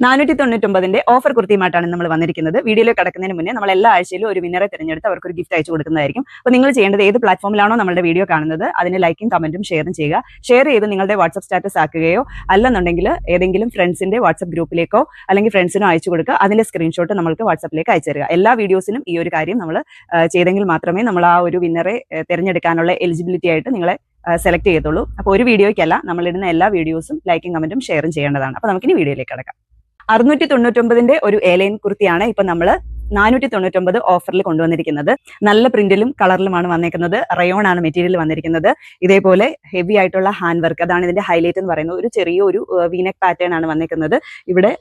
499 offer കുർത്തിയുമായിട്ടാണ് നമ്മൾ വന്നിരിക്കുന്നത്. വീഡിയോയിൽ കടക്കുന്നതിന് മുന്നേ നമ്മൾ എല്ലാ ആഴ്ചയിലും ഒരു വിന്നറെ തിരഞ്ഞെടുത്ത് അവർക്ക് ഒരു ഗിഫ്റ്റ് അയച്ചു കൊടുക്കുന്നതായിരിക്കും. അപ്പോൾ നിങ്ങൾ ചെയ്യേണ്ടത് ഏത് പ്ലാറ്റ്ഫോമിലാണോ നമ്മുടെ വീഡിയോ കാണുന്നത് അതിന് ലൈക്കും കമന്റും ഷെയറും ചെയ്യുക. ഷെയർ ചെയ്ത് നിങ്ങളുടെ വാട്സ്ആപ്പ് സ്റ്റാറ്റസ് ആക്കുകയോ അല്ലെന്നുണ്ടെങ്കിൽ ഏതെങ്കിലും ഫ്രണ്ട്സിന്റെ വാട്സ്ആപ്പ് ഗ്രൂപ്പിലേക്കോ അല്ലെങ്കിൽ ഫ്രണ്ട്സിനോ അയച്ചു കൊടുക്കുക. അതിന്റെ സ്ക്രീൻഷോട്ട് നമ്മൾക്ക് വാട്സ്ആപ്പിലേക്ക് അയച്ചു തരിക. എല്ലാ വീഡിയോസിനും ഈ ഒരു കാര്യം നമ്മൾ ചെയ്തെങ്കിൽ മാത്രമേ നമ്മൾ ആ ഒരു വിന്നറെ തിരഞ്ഞെടുക്കാനുള്ള എലിജിബിലിറ്റി ആയിട്ട് നിങ്ങളെ സെലക്ട് ചെയ്യത്തുള്ളൂ. അപ്പോൾ ഒരു വീഡിയോയ്ക്കല്ല, നമ്മളിടുന്ന എല്ലാ വീഡിയോസും ലൈക്കും കമന്റും ഷെയറും ചെയ്യേണ്ടതാണ്. അപ്പോൾ നമുക്കിനി വീഡിയോയിലേക്ക് കിടക്കാം. 699 ഒരു എലൈൻ കുർത്തിയാണ് ഇപ്പൊ നമ്മൾ 499 ഓഫറിൽ കൊണ്ടുവന്നിരിക്കുന്നത്. നല്ല പ്രിന്റിലും കളറിലുമാണ് വന്നിരിക്കുന്നത്. റയോൺ ആണ് മെറ്റീരിയൽ വന്നിരിക്കുന്നത്. ഇതേപോലെ ഹെവി ആയിട്ടുള്ള ഹാൻഡ് വർക്ക്, അതാണ് ഇതിന്റെ ഹൈലൈറ്റ് എന്ന് പറയുന്നത്. ഒരു ചെറിയൊരു വീനെക്ക് പാറ്റേൺ ആണ് വന്നിരിക്കുന്നത്. ഇവിടെ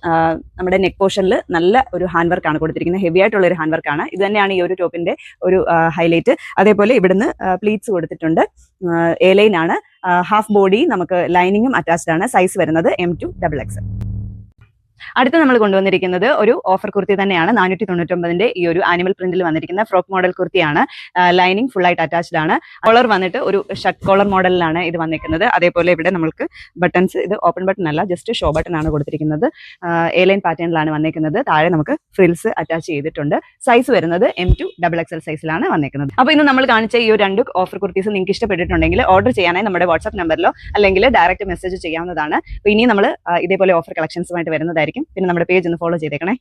നമ്മുടെ നെക്ക് പോർഷനിൽ നല്ല ഒരു ഹാൻഡ് വർക്ക് ആണ് കൊടുത്തിരിക്കുന്നത്. ഹെവി ആയിട്ടുള്ള ഒരു ഹാൻഡ് വർക്ക് ആണ്. ഇത് തന്നെയാണ് ഈ ഒരു ടോപ്പിന്റെ ഒരു ഹൈലൈറ്റ്. അതേപോലെ ഇവിടുന്ന് പ്ലീറ്റ്സ് കൊടുത്തിട്ടുണ്ട്. എലൈൻ ആണ്. ഹാഫ് ബോഡി നമുക്ക് ലൈനിങ്ങും അറ്റാച്ച്ഡ് ആണ്. സൈസ് വരുന്നത് M2 XXL. അടുത്ത് നമ്മൾ കൊണ്ടുവന്നിരിക്കുന്നത് ഒരു ഓഫർ കുർത്തി തന്നെയാണ്. 499 ഈ ഒരു ആനിമൽ പ്രിന്റിൽ വന്നിരിക്കുന്ന ഫ്രോക്ക് മോഡൽ കുർത്തിയാണ്. ലൈനിങ് ഫുൾ ആയിട്ട് അറ്റാച്ച്ഡ് ആണ്. കോളർ വന്നിട്ട് ഒരു ഷർട്ട് കോളർ മോഡലിലാണ് ഇത് വന്നിരിക്കുന്നത്. അതേപോലെ ഇവിടെ നമുക്ക് ബട്ടൺസ്, ഇത് ഓപ്പൺ ബട്ടൺ അല്ല, ജസ്റ്റ് ഷോ ബട്ടൺ ആണ് കൊടുത്തിരിക്കുന്നത്. എലൈൻ പാറ്റേണിലാണ് വന്നിരിക്കുന്നത്. താഴെ നമുക്ക് ഫ്രിൽസ് അറ്റാച്ച് ചെയ്തിട്ടുണ്ട്. സൈസ് വരുന്നത് M2 XXL സൈസിലാണ് വന്നിരിക്കുന്നത്. അപ്പോൾ ഇന്ന് നമ്മൾ കാണിച്ച ഈ ഒരു 2 ഓഫർ കുർത്തീസ് നിങ്ങൾക്ക് ഇഷ്ടപ്പെട്ടിട്ടുണ്ടെങ്കിൽ ഓർഡർ ചെയ്യാനായി നമ്മുടെ വാട്സ്ആപ്പ് നമ്പറിലോ അല്ലെങ്കിൽ ഡയറക്റ്റ് മെസ്സേജ് ചെയ്യാവുന്നതാണ്. അപ്പോൾ ഇനി നമ്മൾ ഇതേപോലെ ഓഫർ കളക്ഷൻസുമായിട്ട് വരുന്നതായിരിക്കും. പിന്നെ നമ്മുടെ പേജ് ഒന്ന് ഫോളോ ചെയ്തേക്കണേ.